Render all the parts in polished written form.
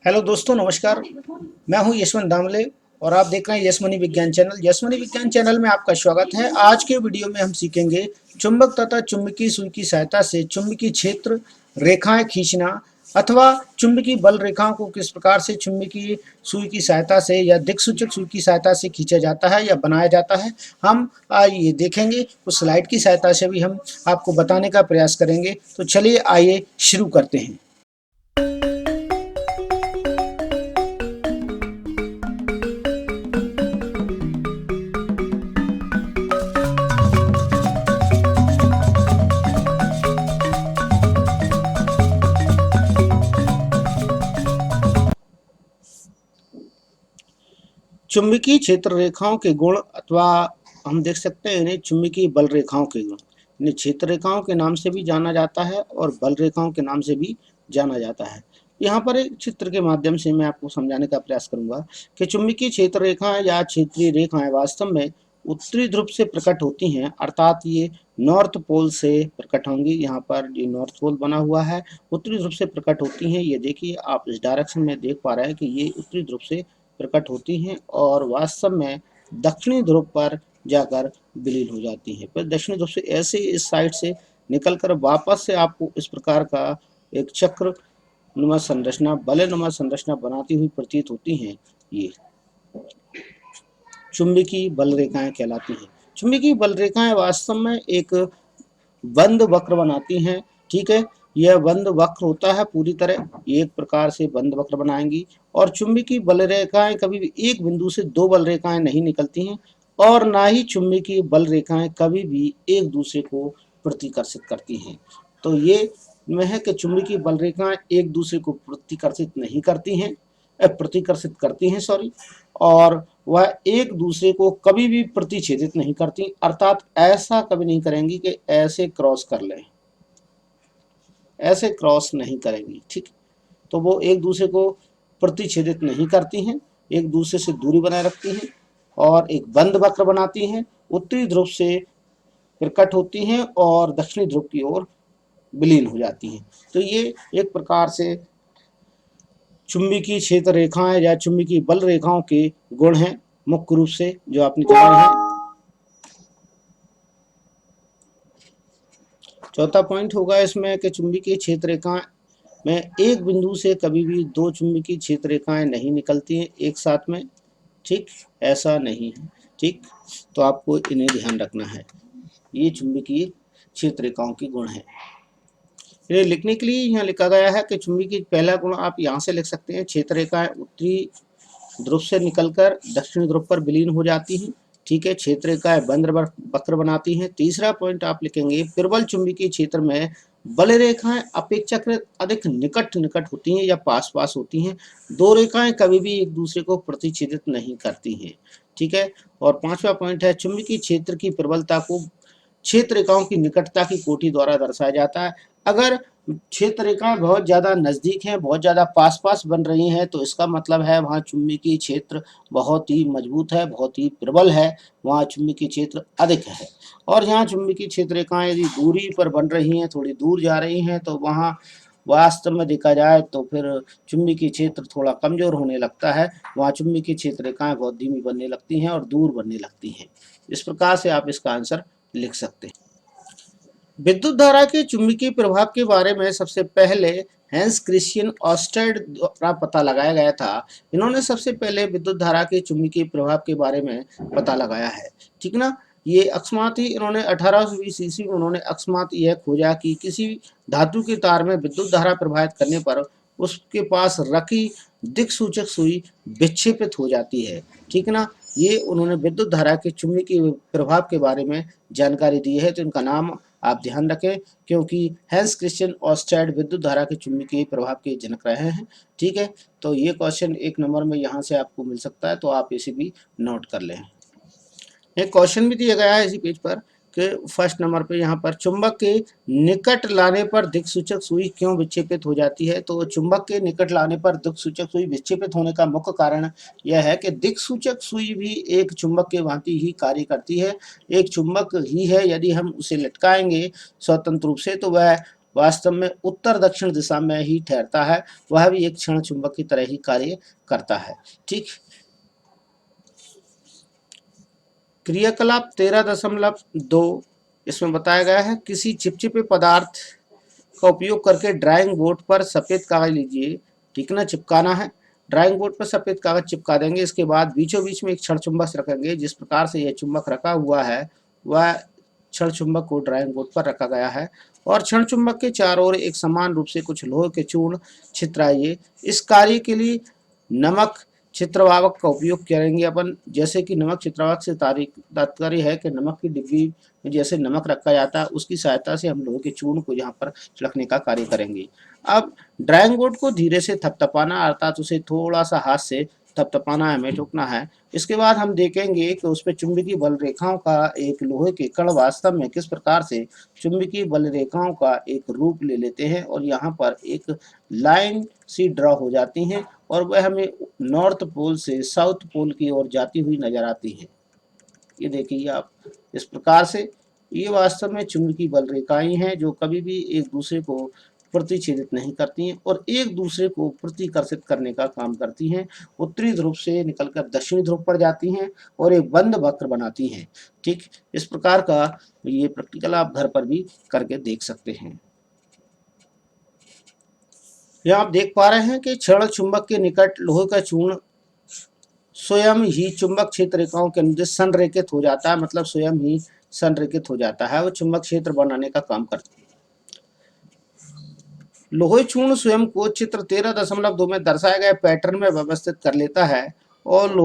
Hello दोस्तों, नमस्कार। मैं हूं यशवंत दामले और आप देख रहे हैं यशमनी विज्ञान चैनल। यशमनी विज्ञान चैनल में आपका स्वागत है। आज के वीडियो में हम सीखेंगे चुंबक तथा चुंबकीय सुई की सहायता से चुंबकीय क्षेत्र रेखाएं खींचना अथवा चुंबकीय बल रेखाओं को किस प्रकार से चुंबकीय सुई की सहायता से या दिक्सूचक सुई की सहायता से खींचा जाता है या बनाया जाता है। हम ये देखेंगे, उस स्लाइड की सहायता से भी हम आपको बताने का प्रयास करेंगे। तो चलिए आइए शुरू करते हैं। चुंबकीय क्षेत्र रेखाओं के गुण अथवा हम देख सकते हैं इन्हें चुंबकीय बल रेखाओं के गुण। इन्हें क्षेत्र रेखाओं के नाम से भी जाना जाता है और बल रेखाओं के नाम से भी जाना जाता है। यहाँ पर एक चित्र के माध्यम से मैं आपको समझाने का प्रयास करूंगा कि चुंबकीय क्षेत्र रेखाएं या क्षेत्रीय रेखाएं वास्तव में उत्तरी ध्रुव से प्रकट होती हैं, अर्थात ये नॉर्थ पोल से प्रकट होंगी। यहाँ पर ये नॉर्थ पोल बना हुआ है, उत्तरी ध्रुव से प्रकट होती हैं। ये देखिए, आप इस डायरेक्शन में देख पा रहे हैं कि ये उत्तरी ध्रुव से प्रकट होती हैं और वास्तव में दक्षिणी ध्रुव पर जाकर विलीन हो जाती हैं। फिर दक्षिणी ध्रुव से ऐसे इस साइड से निकलकर वापस से आपको इस प्रकार का एक चक्र नुमा संरचना, बलय नुमा संरचना बनाती हुई प्रतीत होती हैं। ये चुंबकीय बल रेखाएं कहलाती हैं। चुंबकीय बल रेखाएं वास्तव में एक बंद वक्र बनाती हैं। ठीक है, यह बंद वक्र होता है पूरी तरह, एक प्रकार से बंद वक्र बनाएंगी। और चुंबकीय बल रेखाएं कभी भी एक बिंदु से दो बल रेखाएं नहीं निकलती हैं और ना ही चुंबकीय बल रेखाएं कभी भी एक दूसरे को प्रतिकर्षित करती हैं। तो ये में है कि चुंबकीय बल रेखाएं एक दूसरे को प्रतिकर्षित नहीं करती हैं, प्रतिकर्षित करती हैं सॉरी, और वह एक दूसरे को कभी भी प्रतिच्छेदित नहीं करती, अर्थात ऐसा कभी नहीं करेंगी कि ऐसे क्रॉस कर लें, ऐसे क्रॉस नहीं करेंगी। ठीक, तो वो एक दूसरे को प्रतिच्छेदित नहीं करती हैं, एक दूसरे से दूरी बनाए रखती हैं और एक बंद वक्र बनाती हैं। उत्तरी ध्रुव से प्रकट होती हैं और दक्षिणी ध्रुव की ओर विलीन हो जाती हैं। तो ये एक प्रकार से चुंबकीय क्षेत्र रेखाएं या चुंबकीय बल रेखाओं के गुण हैं, मुख्य रूप से जो आपने जाने हैं। चौथा पॉइंट होगा इसमें कि चुंबकीय क्षेत्र रेखाएं में एक बिंदु से कभी भी दो चुंबकीय क्षेत्र रेखाएं नहीं निकलती हैं एक साथ में। ठीक, ऐसा नहीं है। ठीक, तो आपको इन्हें ध्यान रखना है। ये चुंबकीय क्षेत्र रेखाओं के गुण हैं। इन्हें लिखने के लिए यहाँ लिखा गया है कि चुंबकीय पहला गुण आप यहाँ से लिख सकते हैं, क्षेत्र रेखाएं उत्तरी ध्रुव से निकलकर दक्षिणी ध्रुव पर विलीन हो जाती हैं। ठीक है, क्षेत्र रेखाएं बंद वक्र बनाती हैं। तीसरा पॉइंट आप लिखेंगे, प्रबल चुंबकीय क्षेत्र में बल रेखाएं अपेक्षाकृत अधिक निकट निकट होती हैं या पास पास होती हैं। दो रेखाएं कभी भी एक दूसरे को प्रतिच्छेदित नहीं करती हैं। ठीक है, और पांचवा पॉइंट है, चुंबकीय क्षेत्र की प्रबलता को क्षेत्र रेखाओं की निकटता की कोटि द्वारा दर्शाया जाता है। अगर क्षेत्र रेखाएं बहुत ज़्यादा नज़दीक हैं, बहुत ज़्यादा पास पास बन रही हैं, तो इसका मतलब है वहाँ चुंबकीय क्षेत्र बहुत ही मजबूत है, बहुत ही प्रबल है, वहाँ चुंबकीय क्षेत्र अधिक है। और यहाँ चुंबकीय क्षेत्र रेखाएं यदि दूरी पर बन रही हैं, थोड़ी दूर जा रही हैं, तो वहाँ वास्तव में देखा जाए तो फिर चुंबकीय क्षेत्र थोड़ा कमज़ोर होने लगता है। वहाँ चुंबकीय क्षेत्र रेखाएं बहुत धीमी बनने लगती हैं और दूर बनने लगती हैं। इस प्रकार से आप इसका आंसर लिख सकते हैं। विद्युत धारा के चुंबकीय प्रभाव के बारे में सबसे पहले हैंस क्रिश्चियन ऑस्टेड द्वारा पता लगाया गया था। इन्होंने सबसे पहले विद्युत धारा के चुंबकीय प्रभाव के बारे में पता लगाया है। ठीक ना, ये अकस्मात ही इन्होंने 1820 ईस्वी में उन्होंने अकस्मात यह खोजा कि किसी धातु के तार में विद्युत धारा प्रवाहित करने पर उसके पास रखी दिक्सूचक सुई विक्षेपित हो जाती है। ठीक ना, ये उन्होंने विद्युत धारा के चुंबकीय प्रभाव के बारे में जानकारी दी है। तो इनका नाम आप ध्यान रखें, क्योंकि हैंस क्रिश्चियन ऑस्टेड विद्युत धारा के चुंबकीय प्रभाव के जनक रहे हैं। ठीक है, तो ये क्वेश्चन एक नंबर में यहाँ से आपको मिल सकता है, तो आप इसे भी नोट कर लें। एक क्वेश्चन भी दिया गया है इसी पेज पर कि फर्स्ट नंबर पे यहाँ पर चुंबक के निकट लाने पर दिक्सूचक सुई क्यों विक्षेपित हो जाती है। तो चुंबक के निकट लाने पर दिक्सूचक सुई विक्षेपित होने का मुख्य कारण यह है कि दिक्सूचक सुई भी एक चुंबक के भांति ही कार्य करती है, एक चुंबक ही है। यदि हम उसे लटकाएंगे स्वतंत्र रूप से तो वह वास्तव में उत्तर दक्षिण दिशा में ही ठहरता है, वह भी एक क्षण चुंबक की तरह ही कार्य करता है। ठीक, क्रियाकलाप 13.2 इसमें बताया गया है, किसी चिपचिपे पदार्थ का उपयोग करके ड्राइंग बोर्ड पर सफेद कागज लीजिए, ठीक ना, चिपकाना है। ड्राइंग बोर्ड पर सफेद कागज चिपका देंगे, इसके बाद बीचों बीच में एक क्षण चुंबक रखेंगे। जिस प्रकार से यह चुंबक रखा हुआ है वह क्षण चुंबक को ड्राइंग बोर्ड पर रखा गया है, और क्षण चुंबक के चारों ओर एक समान रूप से कुछ लोहे के चूर्ण छितराइए। इस कार्य के लिए नमक चित्रवावक का उपयोग करेंगे अपन। जैसे कि नमक चित्रवावक से तात्पर्य है कि नमक की डिब्बी में जैसे नमक रखा जाता है, उसकी सहायता से हम लोहे के चूर्ण को यहाँ पर छिड़कने का कार्य करेंगे। अब ड्राइंग बोर्ड को धीरे से थपथपाना, अर्थात उसे थोड़ा सा हाथ से थपथपाना है, हमें ठोकना है। इसके बाद हम देखेंगे कि उस पर चुंबकीय बल रेखाओं का एक लोहे के कण वास्तव में किस प्रकार से चुंबकीय बल रेखाओं का एक रूप ले लेते हैं, और यहाँ पर एक लाइन सी ड्रॉ हो जाती हैं, और वह हमें नॉर्थ पोल से साउथ पोल की ओर जाती हुई नजर आती है। ये देखिए आप, इस प्रकार से ये वास्तव में चुंबकीय बल रेखाएं हैं जो कभी भी एक दूसरे को प्रतिच्छेदित नहीं करती हैं और एक दूसरे को प्रतिकर्षित करने का काम करती हैं। उत्तरी ध्रुव से निकलकर दक्षिणी ध्रुव पर जाती हैं और एक बंद वक्र बनाती हैं। ठीक, इस प्रकार का ये प्रैक्टिकल आप घर पर भी करके देख सकते हैं। यहाँ आप देख पा रहे हैं कि क्षण चुंबक के निकट लोहे का चूर्ण स्वयं ही चुंबक क्षेत्र रेखाओं के अनुदेश संरेखित हो जाता है, मतलब स्वयं ही संरेखित हो जाता है, वो चुंबक क्षेत्र बनाने का काम करता है। लोहे चूर्ण स्वयं को चित्र 13.2 में दर्शाए गए पैटर्न में व्यवस्थित कर लेता है, और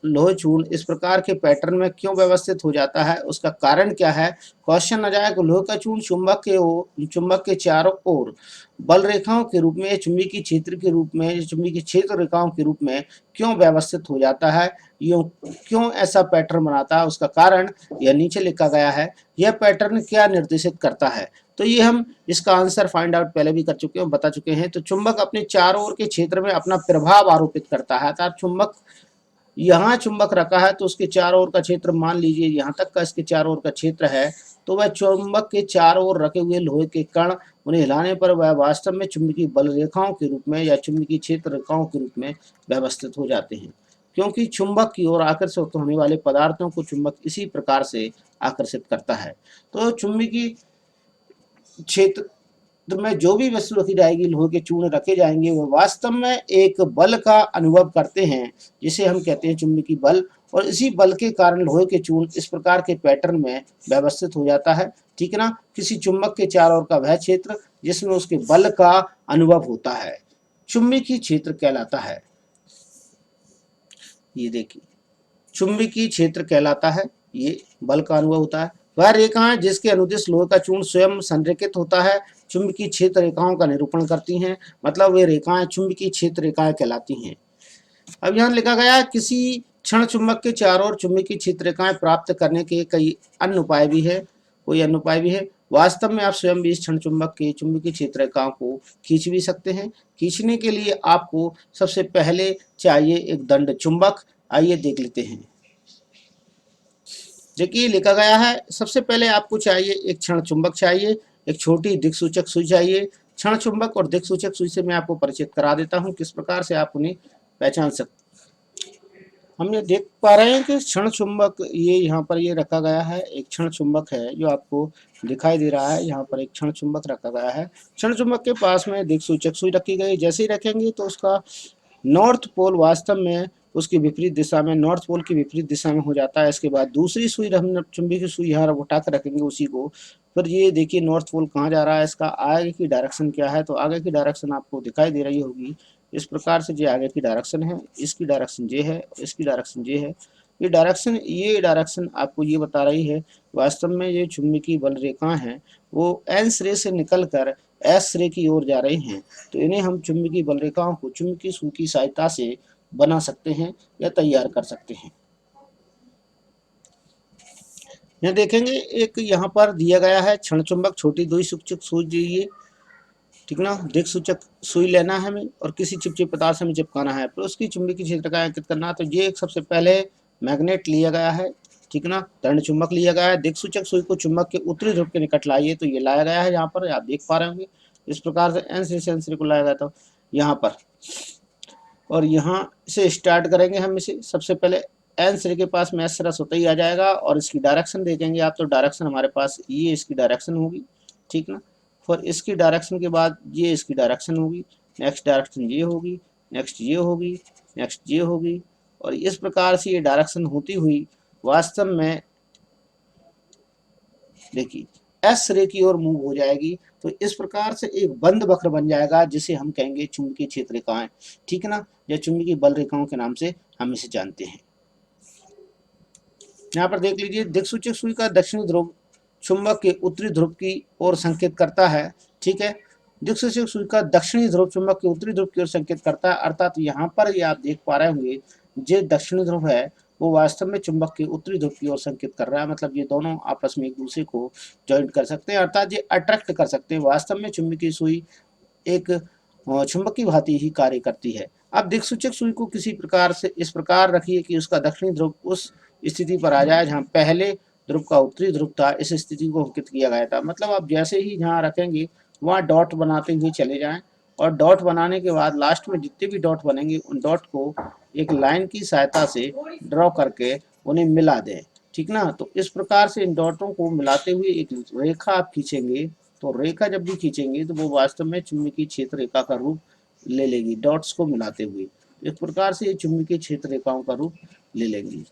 लोहे चूर्ण इस प्रकार के पैटर्न में क्यों व्यवस्थित हो जाता है, उसका कारण क्या है। क्वेश्चन आ जाए कि लोहे का चूर्ण चुंबक के चारों ओर बल रेखाओं के रूप में, चुंबकीय क्षेत्र के रूप में, चुंबकीय क्षेत्र रेखाओं के रूप में क्यों व्यवस्थित हो जाता है, यूं क्यों ऐसा पैटर्न बनाता है, उसका कारण यह नीचे लिखा गया है। यह पैटर्न क्या निर्देशित करता है, तो ये हम इसका आंसर फाइंड आउट पहले भी कर चुके हैं, बता चुके हैं। तो चुंबक अपने चारों ओर के क्षेत्र में अपना प्रभाव आरोपित करता है, अर्थात चुंबक यहाँ चुंबक रखा है तो उसके चारों ओर का क्षेत्र, मान लीजिए यहाँ तक का इसके चारों ओर का क्षेत्र है, तो वह चुंबक के चारों ओर रखे हुए लोहे के कण, उन्हें हिलाने पर वह वास्तव में चुंबकीय बल रेखाओं के रूप में या चुंबकीय क्षेत्र रेखाओं के रूप में व्यवस्थित हो जाते हैं, क्योंकि चुंबक की ओर आकर्षित होने वाले पदार्थों को चुंबक इसी प्रकार से आकर्षित करता है। तो चुंबकीय क्षेत्र में जो भी वस्तु रखी जाएगी, लोहे के चूर्ण रखे जाएंगे, वो वास्तव में एक बल का अनुभव करते हैं जिसे हम कहते हैं चुंबकीय बल, और इसी बल के कारण लोहे के चूर्ण इस प्रकार के पैटर्न में व्यवस्थित हो जाता है। ठीक है ना, किसी चुंबक के चारों ओर का वह क्षेत्र जिसमें उसके बल का अनुभव होता है चुंबकीय क्षेत्र कहलाता है। ये देखिए, चुंबकीय क्षेत्र कहलाता है, ये बल का अनुभव होता है। वह रेखाएं जिसके अनुदिश लोहे का चूर्ण स्वयं संरेखित होता है चुंबकीय क्षेत्र रेखाओं का निरूपण करती हैं, मतलब वे रेखाएं चुंबकीय क्षेत्र रेखाएं कहलाती हैं। अब यहाँ लिखा गया है, किसी क्षण चुंबक के चारों ओर चुंबकीय क्षेत्र रेखाएं प्राप्त करने के कई अन्य उपाय भी है, कोई अन्य उपाय भी है। वास्तव में आप स्वयं भी इस क्षण चुंबक के चुंबकीय क्षेत्र रेखाओं को खींच भी सकते हैं। खींचने के लिए आपको सबसे पहले चाहिए एक दंड चुंबक। आइए देख लेते हैं। देखिए लिखा गया है, सबसे पहले आपको चाहिए एक क्षण चुंबक चाहिए, एक छोटी दिक्सूचक सुई चाहिए। क्षण चुंबक और दिक्सूचक सुई से मैं आपको परिचित करा देता हूं किस प्रकार से आप उन्हें पहचान सकते। हम ये देख पा रहे हैं कि क्षण चुंबक ये यहाँ पर ये रखा गया है, एक क्षण चुंबक है जो आपको दिखाई दे रहा है। यहाँ पर एक क्षण चुंबक रखा गया है, क्षण चुंबक के पास में दिक्सूचक सुई रखी गई। जैसे ही रखेंगे तो उसका नॉर्थ पोल वास्तव में उसकी विपरीत दिशा में, नॉर्थ पोल की विपरीत दिशा में हो जाता है। इसके बाद दूसरी सुई, हम चुंबकीय सुई यहाँ उठा कर रखेंगे उसी को, फिर ये देखिए नॉर्थ पोल कहाँ जा रहा है, इसका आगे की डायरेक्शन क्या है, तो आगे की डायरेक्शन आपको दिखाई दे रही होगी इस प्रकार से। जो आगे की डायरेक्शन है, इसकी डायरेक्शन ये है, इसकी डायरेक्शन ये है। ये डायरेक्शन आपको ये बता रही है वास्तव में ये चुंबकीय बल रेखाएं हैं वो एन सिरे से निकल कर एस सिरे की ओर जा रही हैं, तो इन्हें हम चुंबकीय बल रेखाओं को चुंबकीय सुई की सहायता से बना सकते हैं या तैयार कर सकते हैं। यह देखेंगे एक यहाँ पर दिया गया है क्षण चुंबक, छोटी दुई सूचक सुई दीजिए, ठीक ना। दिक सूचक सुई लेना है हमें और किसी चिपचिप पदार्थ से हमें चिपकाना है, फिर उसकी चुंबकीय क्षेत्र का अंकित करना है। तो ये एक सबसे पहले मैग्नेट लिया गया है, ठीक ना। तरण चुंबक लिया गया है, दिक्सूचक सुई को चुंबक के उत्तरी ध्रुव के निकट लाइए, तो ये लाया गया है यहाँ पर, आप देख पा रहे होंगे। इस प्रकार से एन सिरे को लाया गया था यहाँ पर, और यहाँ से स्टार्ट करेंगे हम इसे। सबसे पहले एन सिरे के पास में एस सिरा होता ही आ जाएगा, और इसकी डायरेक्शन देखेंगे आप, तो डायरेक्शन हमारे पास ये इसकी डायरेक्शन होगी, ठीक ना। फिर इसकी डायरेक्शन के बाद ये इसकी डायरेक्शन होगी, नेक्स्ट डायरेक्शन ये होगी, नेक्स्ट ये होगी, नेक्स्ट ये होगी, और इस प्रकार से ये डायरेक्शन होती हुई वास्तव में देखिए एस रे की ओर मूव हो जाएगी। तो इस प्रकार से एक बंद वक्र बन जाएगा, जिसे हम कहेंगे चुंबकीय क्षेत्र रेखाएं, ठीक ना, या चुंबकीय बल रेखाओं के नाम से हम इसे जानते हैं। यहाँ पर देख लीजिए, दिक्सूचक सुई का दक्षिणी ध्रुव चुंबक के उत्तरी ध्रुव की ओर संकेत करता है, ठीक है। दिक्सूचक सुई का दक्षिणी ध्रुव चुंबक के उत्तरी ध्रुव की ओर संकेत करता है, अर्थात यहाँ पर ये आप देख पा रहे होंगे, जो दक्षिणी ध्रुव है वो वास्तव में चुंबक के उत्तरी ध्रुव की ओर संकेत कर रहा है। मतलब ये दोनों आपस में एक दूसरे को ज्वाइंट कर सकते हैं, अर्थात ये अट्रैक्ट कर सकते हैं। वास्तव में चुंबकीय सुई एक चुंबक की भांति ही कार्य करती है। अब दिक्सूचक सुई को किसी प्रकार से इस प्रकार रखिए कि उसका दक्षिणी ध्रुव उस स्थिति पर आ जाए जहाँ पहले ध्रुव का उत्तरी ध्रुव था, इस स्थिति को अंकित किया गया था। मतलब आप जैसे ही जहाँ रखेंगे वहाँ डॉट बनाते हुए चले जाएं, और डॉट बनाने के बाद लास्ट में जितने भी डॉट बनेंगे उन डॉट को एक लाइन की सहायता से ड्रॉ करके उन्हें मिला दें, ठीक ना। तो इस प्रकार से इन डॉटों को मिलाते हुए एक रेखा आप खींचेंगे, तो रेखा जब भी खींचेंगे तो वो वास्तव में चुंबकीय क्षेत्र रेखा का रूप ले लेगी, डॉट्स को मिलाते हुए। इस प्रकार से ये चुंबकीय क्षेत्र रेखाओं का रूप ले लेंगी।